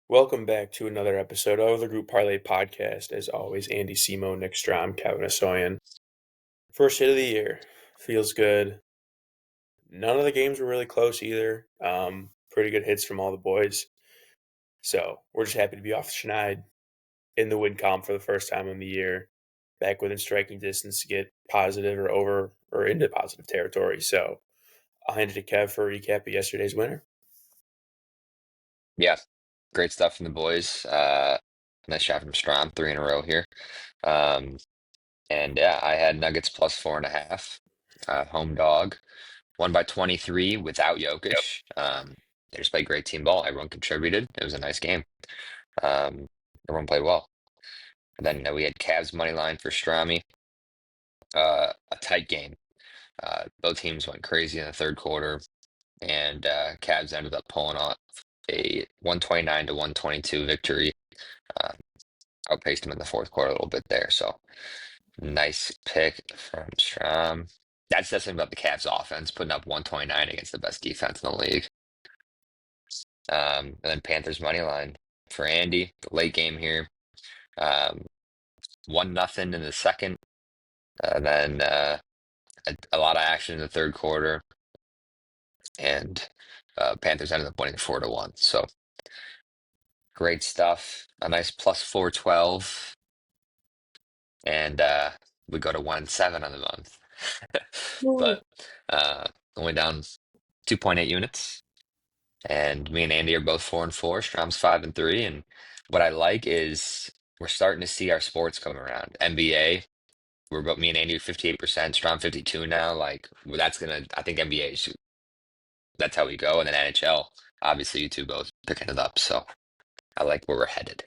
Welcome back to another episode of the Group Parlay podcast. As always, Andy Simo, Nick Strom, Kevin Asoyan. First hit of the year. Feels good. None of the games were really close either. Pretty good hits from all the boys. So we're just happy to be off the schneide in the win column for the first time in the year. Back within striking distance to get positive or over or into positive territory. So I'll hand it to Kev for a recap of yesterday's winner. Yeah, great stuff from the boys. Nice shot from Strom, three in a row here. Um, and yeah, I had Nuggets plus 4.5, home dog, won by 23 without Jokic. They just played great team ball. Everyone contributed. It was a nice game. Um, Everyone played well. And then we had Cavs money line for Strami, a tight game. Both teams went crazy in the third quarter, and Cavs ended up pulling off a 129 to 122 victory. Uh, Outpaced him in the fourth quarter a little bit there. So nice pick from Strom. That says something about the Cavs offense, putting up 129 against the best defense in the league. And then Panthers money line for Andy, the late game here. 1-0 in the second. Then a lot of action in the third quarter. And Panthers ended up winning 4-1. So great stuff. A nice plus 412. And we go to 1-7 on the month. But only down 2.8 units. And me and Andy are both 4-4. Strom's 5-3. And what I like is we're starting to see our sports come around. NBA, we're both me and Andy 58%, Strom 52 now. Like that's gonna I think NBA that's how we go. And then NHL, obviously you two both picking it up. So I like where we're headed.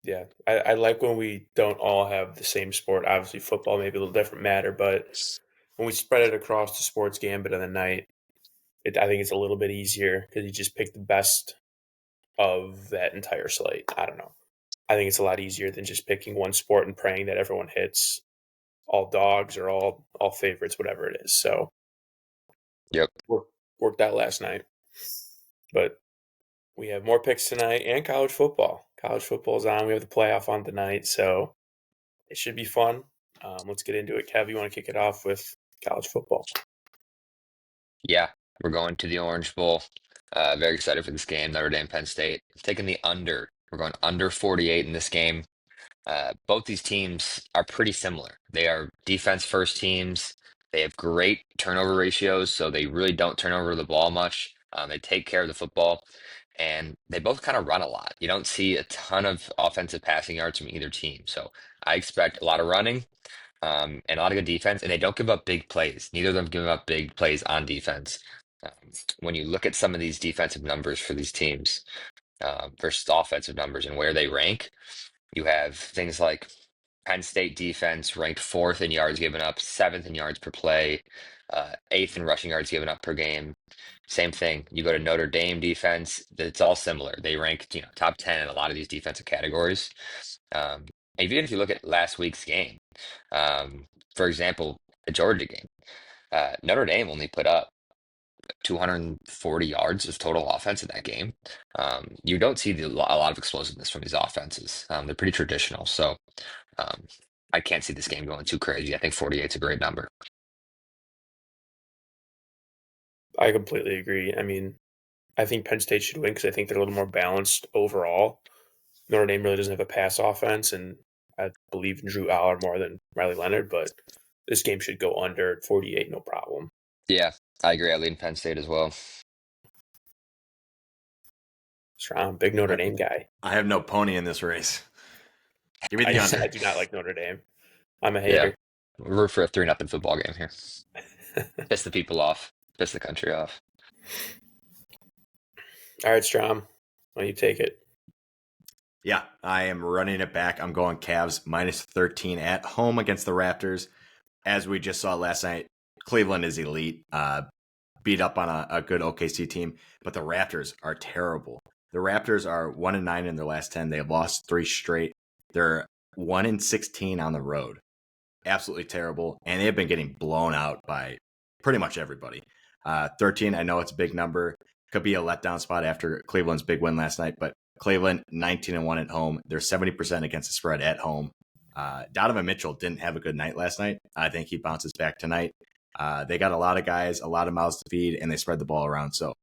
Yeah, I like when we don't all have the same sport. Obviously, football may be a little different matter, but when we spread it across the sports gambit of the night, I think it's a little bit easier because you just pick the best of that entire slate. I don't know. I think it's a lot easier than just picking one sport and praying that everyone hits all dogs or all favorites, whatever it is. So Yep. worked out last night, but we have more picks tonight and college football. College football is on. We have the playoff on tonight, so it should be fun. Let's get into it. Kev, you want to kick it off with college football? Yeah, we're going to the Orange Bowl. Very excited for this game. Notre Dame, Penn State. Taking the under. We're going under 48 in this game. Both these teams are pretty similar. They are defense first teams. They have great turnover ratios, so they really don't turn over the ball much. They take care of the football, and they both kind of run a lot. You don't see a ton of offensive passing yards from either team. So I expect a lot of running, and a lot of good defense, and they don't give up big plays. Neither of them give up big plays on defense. Um, when you look at some of these defensive numbers for these teams versus offensive numbers and where they rank, you have things like Penn State defense ranked fourth in yards given up, seventh in yards per play, eighth in rushing yards given up per game. Same thing. You go to Notre Dame defense, it's all similar. They rank, top 10 in a lot of these defensive categories. Even if you look at last week's game, for example, the Georgia game, Notre Dame only put up 240 yards of total offense in that game. You don't see a lot of explosiveness from these offenses. They're pretty traditional. So I can't see this game going too crazy. I think 48 is a great number. I completely agree. I mean, I think Penn State should win because I think they're a little more balanced overall. Notre Dame really doesn't have a pass offense, and I believe in Drew Aller more than Riley Leonard, but this game should go under 48, no problem. Yeah, I agree. I lean Penn State as well. Strong, big Notre Dame guy. I have no pony in this race. Give me the under. I do not like Notre Dame. I'm a Yeah, hater. we're for a 3-0 football game here. Piss the people off. Piss the country off. All right, Strom, why don't you take it? Yeah, I am running it back. I'm going Cavs minus 13 at home against the Raptors. As we just saw last night, Cleveland is elite. Beat up on a good OKC team, but the Raptors are terrible. The Raptors are 1-9 in their last 10. They have lost 3 straight. They're 1-16 on the road. Absolutely terrible, and they have been getting blown out by pretty much everybody. 13, I know it's a big number. Could be a letdown spot after Cleveland's big win last night, but Cleveland 19-1 at home. They're 70% against the spread at home. Donovan Mitchell didn't have a good night last night. I think he bounces back tonight. They got a lot of guys, a lot of mouths to feed, and they spread the ball around. So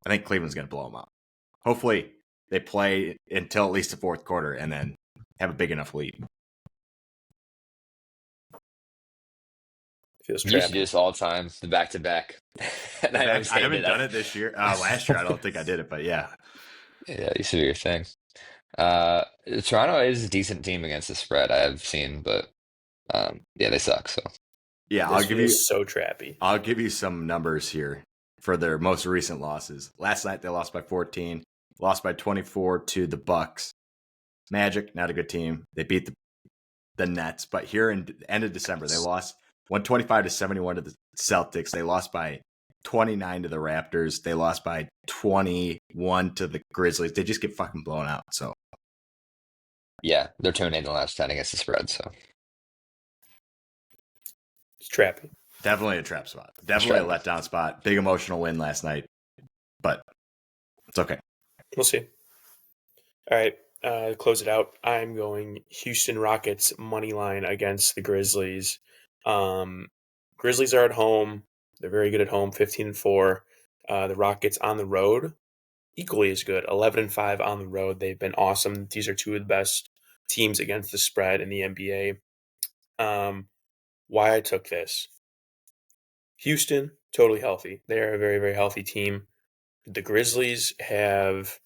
I think Cleveland's going to blow them out. Hopefully, they play until at least the fourth quarter and then have a big enough lead. You used to do this all the time, the back-to-back. I haven't done it this year. Last year, I don't think I did it, but yeah. Yeah, it used to be your thing. Toronto is a decent team against the spread I've seen, but yeah, they suck. So yeah, I'll give you so trappy. I'll give you some numbers here for their most recent losses. Last night they lost by 14, lost by 24 to the Bucks. Magic, not a good team. They beat the Nets, but here in the end of December they lost 125-71 to the Celtics. They lost by 29 to the Raptors. They lost by 21 to the Grizzlies. They just get fucking blown out. So yeah, they're 2-8 in the last 10 against the spread. So it's trappy. Definitely a trap spot. Definitely a letdown spot. Big emotional win last night, but it's okay. We'll see. All right, close it out. I'm going Houston Rockets money line against the Grizzlies. Grizzlies are at home. They're very good at home, 15-4. The Rockets on the road, equally as good, 11-5 on the road. They've been awesome. These are two of the best teams against the spread in the NBA. Why I took this. Houston, totally healthy. They are a very, very healthy team. The Grizzlies have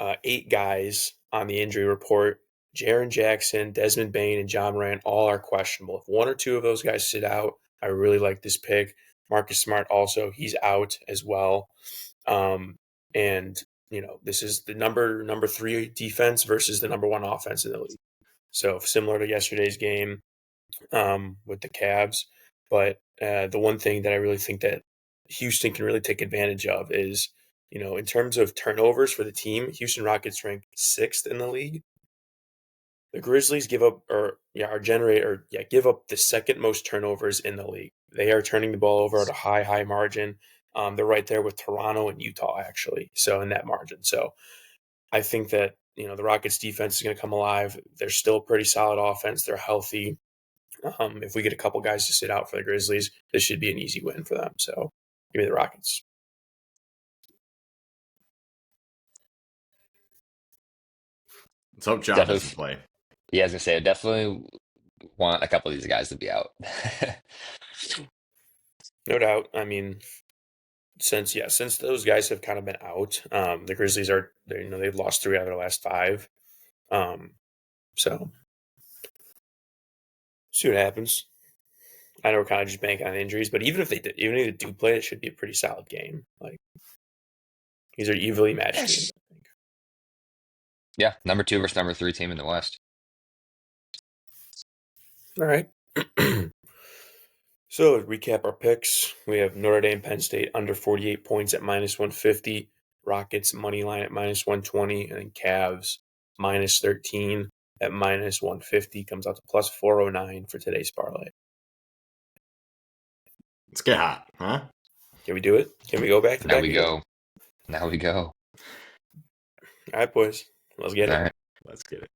8 guys on the injury report. Jaren Jackson, Desmond Bane, and John Morant all are questionable. If one or two of those guys sit out, I really like this pick. Marcus Smart also, he's out as well. And, this is the number 3 defense versus the number 1 offense in the league. So similar to yesterday's game with the Cavs. But the one thing that I really think that Houston can really take advantage of is, in terms of turnovers for the team, Houston Rockets rank 6th in the league. The Grizzlies give up the second most turnovers in the league. They are turning the ball over at a high margin. They're right there with Toronto and Utah, actually. So in that margin. So I think that, the Rockets defense is going to come alive. They're still a pretty solid offense. They're healthy. If we get a couple guys to sit out for the Grizzlies, this should be an easy win for them. So give me the Rockets. Let's hope John doesn't play. Yeah, I was going to say, I definitely want a couple of these guys to be out. No doubt. I mean, since those guys have kind of been out, the Grizzlies they've lost 3 out of their last 5. So see what happens. I know we're kind of just banking on injuries, but even if they do play, it should be a pretty solid game. Like, these are evenly matched teams, I think. Yeah, number 2 versus number 3 team in the West. All right. So to recap our picks, we have Notre Dame, Penn State under 48 points at -150, Rockets money line at -120, and then Cavs -13 at -150 comes out to +409 for today's parlay. Let's get hot, huh? Can we do it? Can we go back to Now back? Now we go. All right, boys. Let's get it. All right. Let's get it.